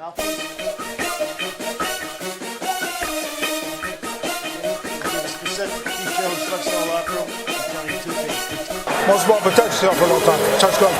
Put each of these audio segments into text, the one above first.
Most about protect yourself for a long time. Touch go.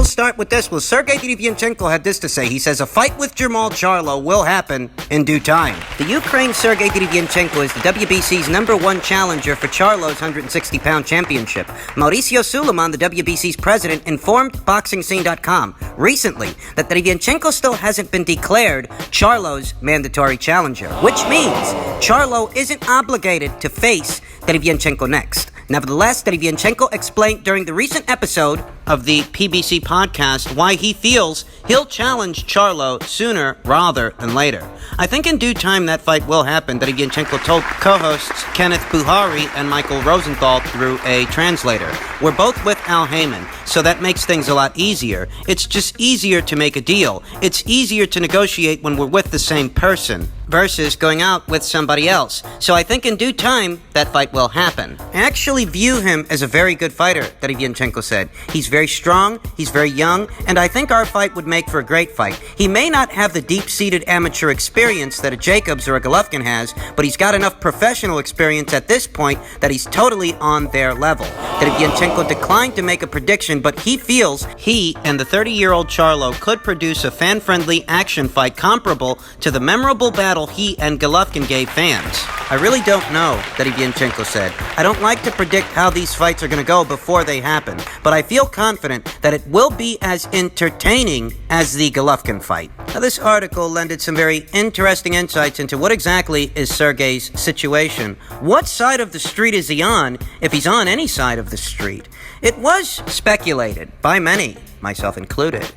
Start with this. Well, Sergey Derevyanchenko had this to say. He says a fight with Charlo will happen in due time. The Ukraine Sergey Derevyanchenko is the WBC's #1 challenger for Charlo's 160-pound championship. Mauricio Suleiman, the WBC's president, informed BoxingScene.com recently that Derevyanchenko still hasn't been declared Charlo's mandatory challenger, which means Charlo isn't obligated to face Derevyanchenko next. Nevertheless, Derevyanchenko explained during the recent episode of the PBC podcast why he feels he'll challenge Charlo sooner rather than later. I think in due time that fight will happen, Derevyanchenko told co-hosts Kenneth Buhari and Michael Rosenthal through a translator. We're both with Al Heyman, so that makes things a lot easier. It's just easier to make a deal. It's easier to negotiate when we're with the same person versus going out with somebody else. So I think in due time, that fight will happen. I actually view him as a very good fighter, Derevyanchenko said. He's very strong, he's very young, and I think our fight would make for a great fight. He may not have the deep-seated amateur experience that a Jacobs or a Golovkin has, but he's got enough professional experience at this point that he's totally on their level. Derevyanchenko declined to make a prediction, but he feels he and the 30-year-old Charlo could produce a fan-friendly action fight comparable to the memorable battle he and Golovkin gave fans. I really don't know, Derevyanchenko said. I don't like to predict how these fights are going to go before they happen, but I feel confident that it will be as entertaining as the Golovkin fight. Now, this article lended some very interesting insights into what exactly is Sergey's situation. What side of the street is he on, if he's on any side of the street? It was speculated by many, myself included,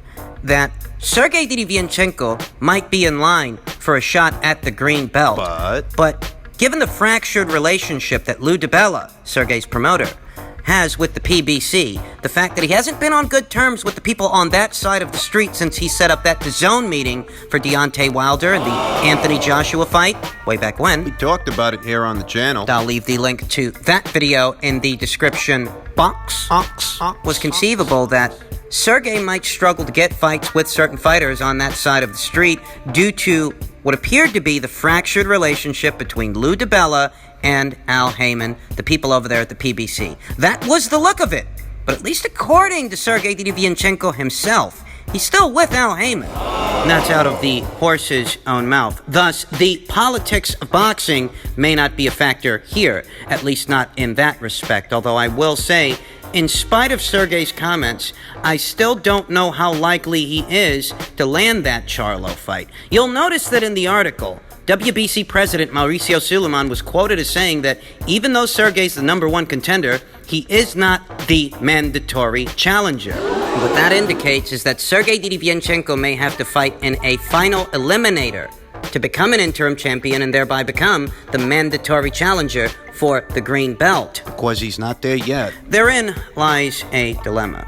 that Sergey Derevyanchenko might be in line for a shot at the green belt. But given the fractured relationship that Lou DiBella, Sergey's promoter, has with the PBC, the fact that he hasn't been on good terms with the people on that side of the street since he set up that DAZN meeting for Deontay Wilder and the Anthony Joshua fight way back when. We talked about it here on the channel. I'll leave the link to that video in the description box. Was conceivable that Sergey might struggle to get fights with certain fighters on that side of the street due to what appeared to be the fractured relationship between Lou DiBella and Al Heyman, the people over there at the PBC. That was the look of it. But at least according to Sergey Derevyanchenko himself, he's still with Al Heyman. And that's out of the horse's own mouth. Thus, the politics of boxing may not be a factor here, at least not in that respect. Although I will say, in spite of Sergey's comments, I still don't know how likely he is to land that Charlo fight. You'll notice that in the article, WBC President Mauricio Suleiman was quoted as saying that even though Sergey's the #1 contender, he is not the mandatory challenger. What that indicates is that Sergey Derevyanchenko may have to fight in a final eliminator to become an interim champion and thereby become the mandatory challenger for the green belt. Because he's not there yet. Therein lies a dilemma.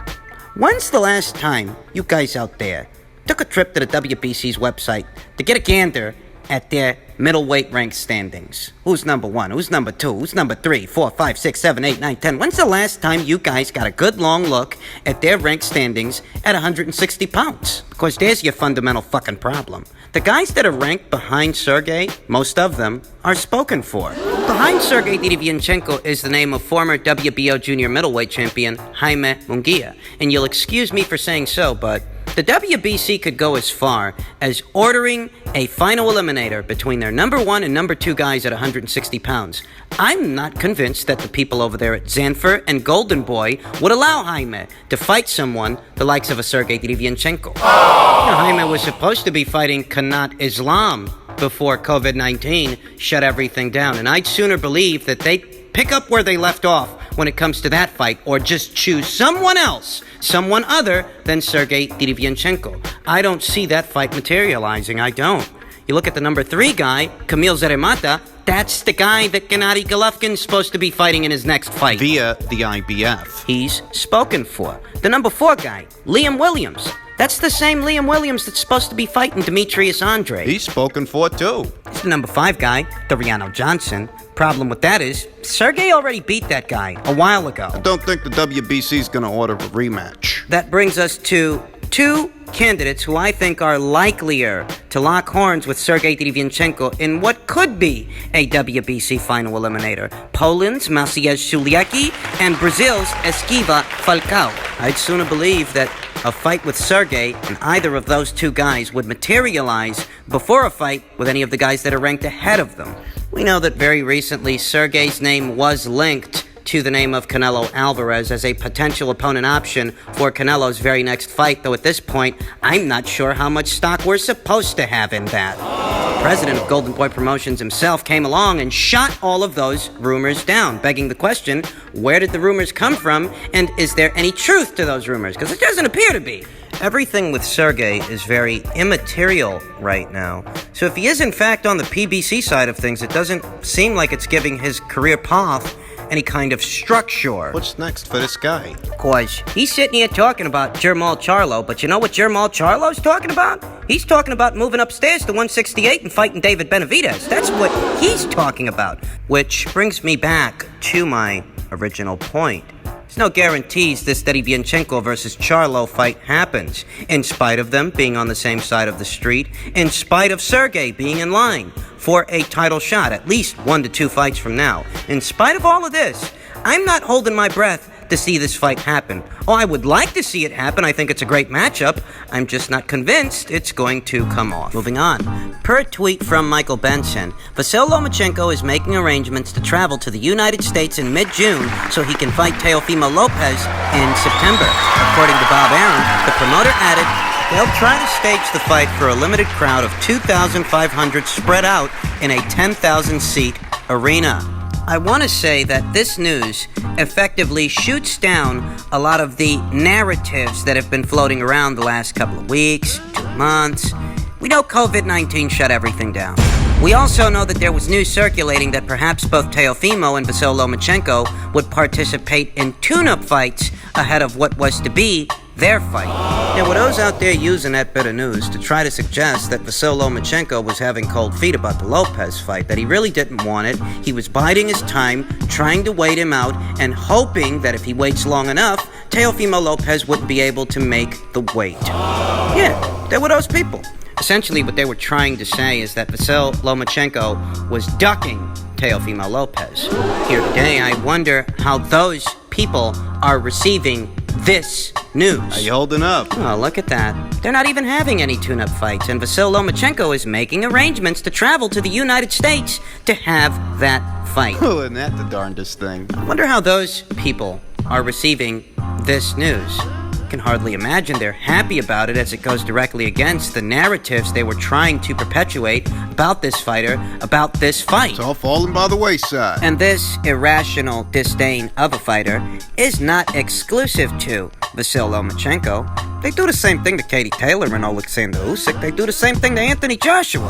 When's the last time you guys out there took a trip to the WBC's website to get a gander at their middleweight rank standings? Who's #1? Who's #2? Who's #3, 4, 5, 6, 7, 8, 9, 10? When's the last time you guys got a good long look at their rank standings at 160 pounds? Because there's your fundamental fucking problem. The guys that are ranked behind Sergey, most of them, are spoken for. Behind Sergey Derevyanchenko is the name of former WBO junior middleweight champion Jaime Munguia. And you'll excuse me for saying so, but The WBC could go as far as ordering a final eliminator between their number 1 and number 2 guys at 160 pounds. I'm not convinced that the people over there at Zanfer and Golden Boy would allow Jaime to fight someone the likes of a Sergey Derevyanchenko. Jaime was supposed to be fighting Kanat Islam before COVID-19 shut everything down, and I'd sooner believe that they'd pick up where they left off when it comes to that fight, or just choose someone else, someone other than Sergey Derevyanchenko. I don't see that fight materializing, I don't. You look at the number 3 guy, Kamil Zeremata, that's the guy that Gennady Golovkin's supposed to be fighting in his next fight. Via the IBF. He's spoken for. The number 4 guy, Liam Williams. That's the same Liam Williams that's supposed to be fighting Demetrius Andre. He's spoken for, too. He's the number 5 guy, Doriano Johnson. Problem with that is, Sergey already beat that guy a while ago. I don't think the WBC's gonna order a rematch. That brings us to 2 candidates who I think are likelier to lock horns with Sergey Derevyanchenko in what could be a WBC final eliminator. Poland's Maciej Suliecki and Brazil's Esquiva Falcao. I'd sooner believe that a fight with Sergey and either of those 2 guys would materialize before a fight with any of the guys that are ranked ahead of them. We know that very recently Sergey's name was linked to the name of Canelo Alvarez as a potential opponent option for Canelo's very next fight, though at this point, I'm not sure how much stock we're supposed to have in that. The president of Golden Boy Promotions himself came along and shot all of those rumors down, begging the question, where did the rumors come from, and is there any truth to those rumors? Because it doesn't appear to be. Everything with Sergey is very immaterial right now. So if he is in fact on the PBC side of things, it doesn't seem like it's giving his career path any kind of structure. What's next for this guy? Cause he's sitting here talking about Jermall Charlo, but you know what Jermall Charlo's talking about? He's talking about moving upstairs to 168 and fighting David Benavidez. That's what he's talking about. Which brings me back to my original point. There's no guarantees this Derevyanchenko versus Charlo fight happens, in spite of them being on the same side of the street, in spite of Sergey being in line for a title shot at least 1 to 2 fights from now. In spite of all of this, I'm not holding my breath to see this fight happen. Oh, I would like to see it happen. I think it's a great matchup. I'm just not convinced it's going to come off. Moving on. Per a tweet from Michael Benson, Vasyl Lomachenko is making arrangements to travel to the United States in mid-June so he can fight Teofimo Lopez in September. According to Bob Arum, the promoter added, they'll try to stage the fight for a limited crowd of 2,500 spread out in a 10,000-seat arena. I want to say that this news effectively shoots down a lot of the narratives that have been floating around the last couple of weeks, 2 months. We know COVID-19 shut everything down. We also know that there was news circulating that perhaps both Teofimo and Vasyl Lomachenko would participate in tune-up fights ahead of what was to be their fight. There were those out there using that bit of news to try to suggest that Vasyl Lomachenko was having cold feet about the Lopez fight, that he really didn't want it. He was biding his time, trying to wait him out, and hoping that if he waits long enough, Teofimo Lopez wouldn't be able to make the weight. Yeah, there were those people. Essentially, what they were trying to say is that Vasyl Lomachenko was ducking Teofimo Lopez. Here today, I wonder how those people are receiving this news. Are you holding up? Oh, look at that. They're not even having any tune-up fights, and Vasyl Lomachenko is making arrangements to travel to the United States to have that fight. Oh, isn't that the darndest thing? I wonder how those people are receiving this news. I can hardly imagine they're happy about it, as it goes directly against the narratives they were trying to perpetuate about this fighter, about this fight. It's all falling by the wayside. And this irrational disdain of a fighter is not exclusive to Vasyl Lomachenko. They do the same thing to Katie Taylor and Alexander Usyk. They do the same thing to Anthony Joshua.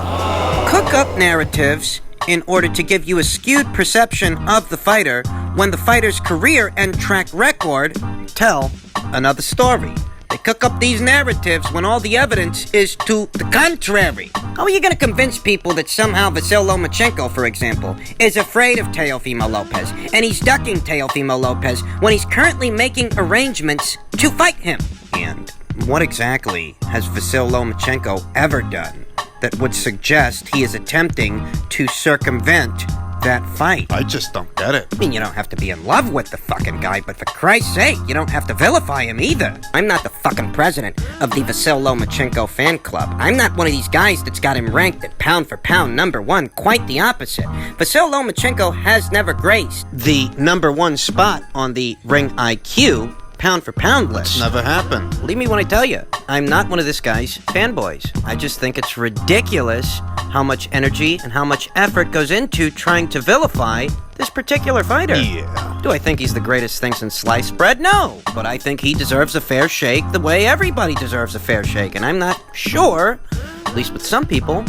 Cook up narratives in order to give you a skewed perception of the fighter when the fighter's career and track record tell another story. They cook up these narratives when all the evidence is to the contrary. How are you going to convince people that somehow Vasyl Lomachenko, for example, is afraid of Teofimo Lopez, and he's ducking Teofimo Lopez when he's currently making arrangements to fight him? And what exactly has Vasyl Lomachenko ever done that would suggest he is attempting to circumvent that fight. I just don't get it. I mean, you don't have to be in love with the fucking guy, but for Christ's sake, you don't have to vilify him either. I'm not the fucking president of the Lomachenko fan club. I'm not one of these guys that's got him ranked at pound for pound #1. Quite the opposite. Lomachenko has never graced the #1 spot on the Ring IQ pound for pound list. Never happened. Believe me when I tell you, I'm not one of this guy's fanboys. I just think it's ridiculous how much energy and how much effort goes into trying to vilify this particular fighter. Yeah. Do I think he's the greatest thing since sliced bread? No. But I think he deserves a fair shake the way everybody deserves a fair shake. And I'm not sure, at least with some people,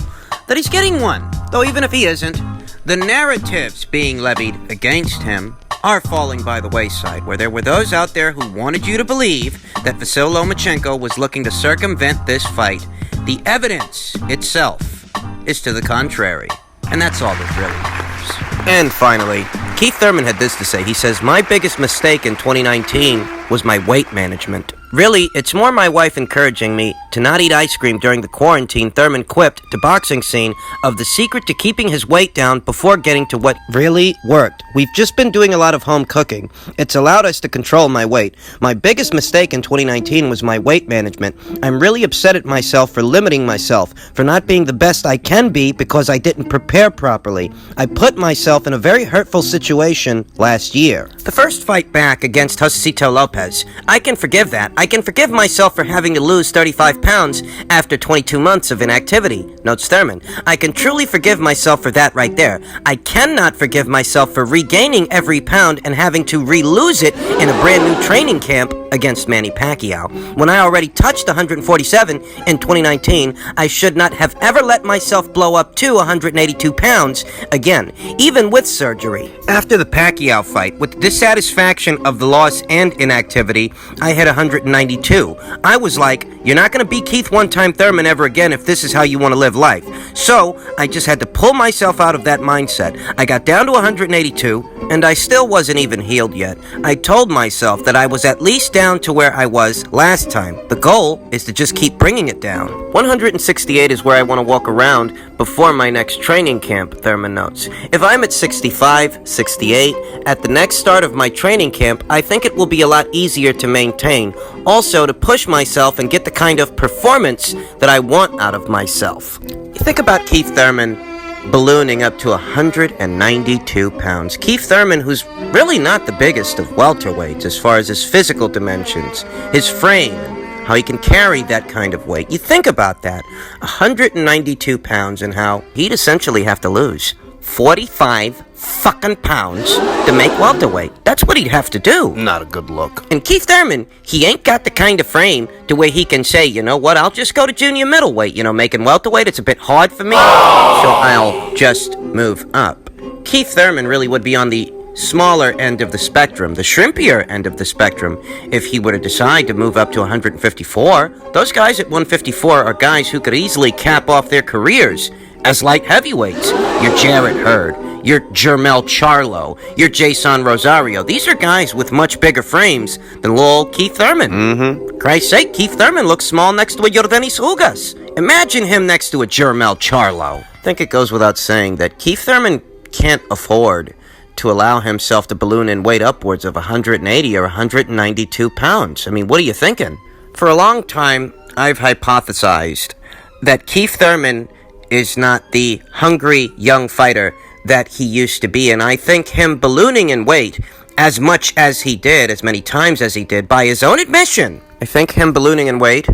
that he's getting one. Though even if he isn't, the narratives being levied against him are falling by the wayside, where there were those out there who wanted you to believe that Lomachenko was looking to circumvent this fight. The evidence itself is to the contrary, and that's all that really matters. And finally, Keith Thurman had this to say. He says, "My biggest mistake in 2019 was my weight management. Really, it's more my wife encouraging me to not eat ice cream during the quarantine," Thurman quipped to Boxing Scene of the secret to keeping his weight down before getting to what really worked. "We've just been doing a lot of home cooking. It's allowed us to control my weight. My biggest mistake in 2019 was my weight management. I'm really upset at myself for limiting myself, for not being the best I can be because I didn't prepare properly. I put myself in a very hurtful situation last year." The first fight back against Josecito Lopez, I can forgive that. I can forgive myself for having to lose 35 pounds after 22 months of inactivity, notes Thurman. I can truly forgive myself for that right there. I cannot forgive myself for regaining every pound and having to re-lose it in a brand new training camp against Manny Pacquiao. When I already touched 147 in 2019, I should not have ever let myself blow up to 182 pounds again, even with surgery. After the Pacquiao fight, with the dissatisfaction of the loss and inactivity, I hit 192. I was like, you're not going to beat Keith one-time Thurman ever again if this is how you want to live life. So, I just had to pull myself out of that mindset. I got down to 182, and I still wasn't even healed yet. I told myself that I was at least down to where I was last time. The goal is to just keep bringing it down. 168 is where I want to walk around before my next training camp, Thurman notes. If I'm at 65, 68, at the next start of my training camp, I think it will be a lot easier to maintain. Also, to push myself and get the kind of performance that I want out of myself. You think about Keith Thurman ballooning up to 192 pounds. Keith Thurman, who's really not the biggest of welterweights as far as his physical dimensions, his frame, how he can carry that kind of weight. You think about that. 192 pounds and how he'd essentially have to lose 45 fucking pounds to make welterweight. That's what he'd have to do. Not a good look. And Keith Thurman, he ain't got the kind of frame to where he can say, you know what, I'll just go to junior middleweight. You know, making welterweight, it's a bit hard for me, so I'll just move up. Keith Thurman really would be on the smaller end of the spectrum, the shrimpier end of the spectrum, if he were to decide to move up to 154. Those guys at 154 are guys who could easily cap off their careers as light heavyweights. Your Jarrett Hurd, your Jermell Charlo, your Jason Rosario. These are guys with much bigger frames than little Keith Thurman. For Christ's sake, Keith Thurman looks small next to a Yordenis Ugas. Imagine him next to a Jermell Charlo. I think it goes without saying that Keith Thurman can't afford to allow himself to balloon in weight upwards of 180 or 192 pounds. I mean, what are you thinking? For a long time, I've hypothesized that Keith Thurman is not the hungry young fighter that he used to be, and I think him ballooning in weight as much as he did, as many times as he did, by his own admission, I think him ballooning in weight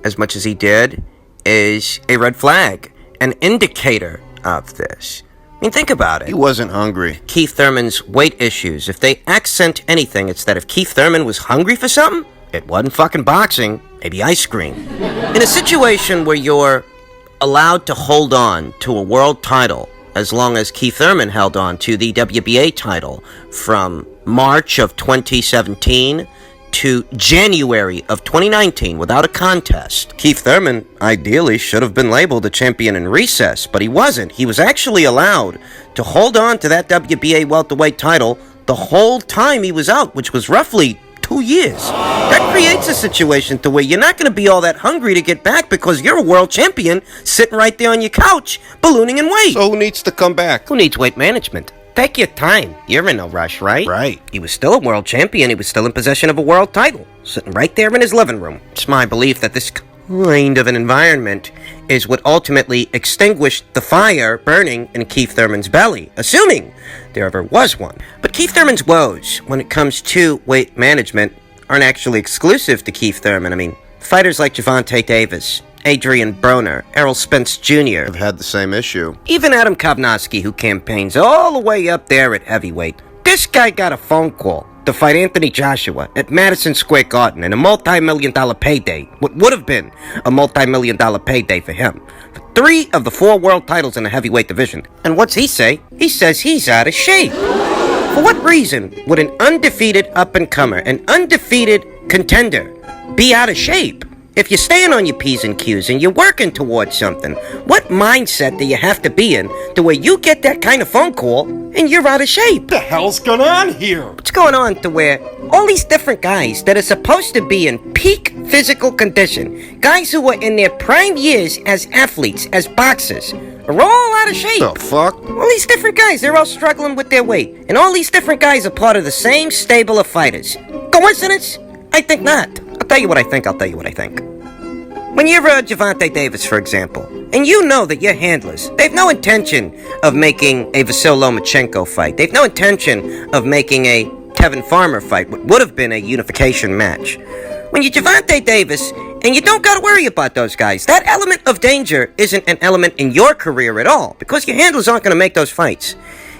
as much as he did is a red flag, an indicator of this. I mean, think about it. He wasn't hungry. Keith Thurman's weight issues, if they accent anything, it's that if Keith Thurman was hungry for something, it wasn't fucking boxing, maybe ice cream. In a situation where you're allowed to hold on to a world title, as long as Keith Thurman held on to the WBA title from March of 2017 to January of 2019 without a contest. Keith Thurman ideally should have been labeled a champion in recess, but he wasn't. He was actually allowed to hold on to that WBA welterweight title the whole time he was out, which was roughly 2 years. That creates a situation to where you're not going to be all that hungry to get back because you're a world champion sitting right there on your couch, ballooning in weight. So who needs to come back? Who needs weight management? take your time. You're in no rush, right? Right. He was still a world champion. He was still in possession of a world title, sitting right there in his living room. It's my belief that this kind of an environment is what ultimately extinguished the fire burning in Keith Thurman's belly, assuming there ever was one. But Keith Thurman's woes, when it comes to weight management, aren't actually exclusive to Keith Thurman. I mean, fighters like Gervonta Davis, Adrian Broner, Errol Spence Jr. I've had the same issue. Even Adam Kovnowski, who campaigns all the way up there at heavyweight. This guy got a phone call to fight Anthony Joshua at Madison Square Garden in a multi-million-dollar payday. What would have been a multi-million-dollar payday for him. For 3 of the 4 world titles in the heavyweight division. And what's he say? He says he's out of shape. For what reason would an undefeated up-and-comer, an undefeated contender, be out of shape? If you're staying on your P's and Q's and you're working towards something, what mindset do you have to be in to where you get that kind of phone call and you're out of shape? What the hell's going on here? What's going on to where all these different guys that are supposed to be in peak physical condition, guys who are in their prime years as athletes, as boxers, are all out of shape? The fuck? All these different guys, they're all struggling with their weight. And all these different guys are part of the same stable of fighters. Coincidence? I think not. I'll tell you what I think, When you're Gervonta Davis, for example, and you know that your handlers, they have no intention of making a Vasyl Lomachenko fight. They have no intention of making a Kevin Farmer fight, what would have been a unification match. When you're Gervonta Davis, and you don't gotta worry about those guys, that element of danger isn't an element in your career at all, because your handlers aren't gonna make those fights.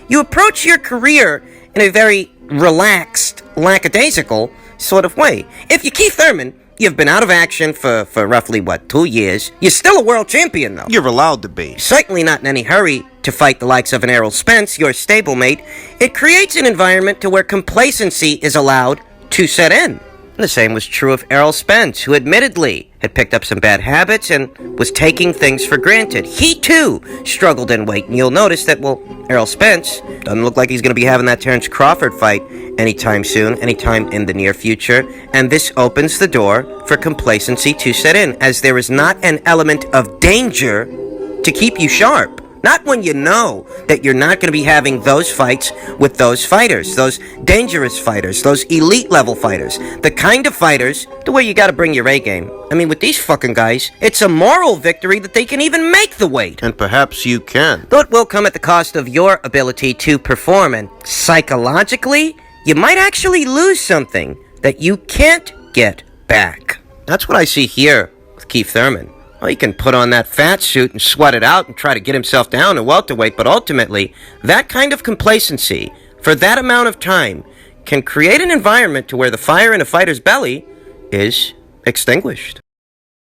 You approach your career in a very relaxed, lackadaisical sort of way. If you're Keith Thurman, you've been out of action for roughly, 2 years. You're still a world champion, though. You're allowed to be. Certainly not in any hurry to fight the likes of an Errol Spence, your stablemate. It creates an environment to where complacency is allowed to set in. And the same was true of Errol Spence, who admittedly had picked up some bad habits and was taking things for granted. He, too, struggled in weight. And you'll notice that, Errol Spence doesn't look like he's going to be having that Terrence Crawford fight anytime soon, anytime in the near future. And this opens the door for complacency to set in, as there is not an element of danger to keep you sharp. Not when you know that you're not going to be having those fights with those fighters, those dangerous fighters, those elite level fighters, the kind of fighters to where you got to bring your A game. I mean, with these fucking guys, it's a moral victory that they can even make the weight. And perhaps you can. Though it will come at the cost of your ability to perform, and psychologically, you might actually lose something that you can't get back. That's what I see here with Keith Thurman. Well, he can put on that fat suit and sweat it out and try to get himself down to welterweight, but ultimately, that kind of complacency for that amount of time can create an environment to where the fire in a fighter's belly is extinguished.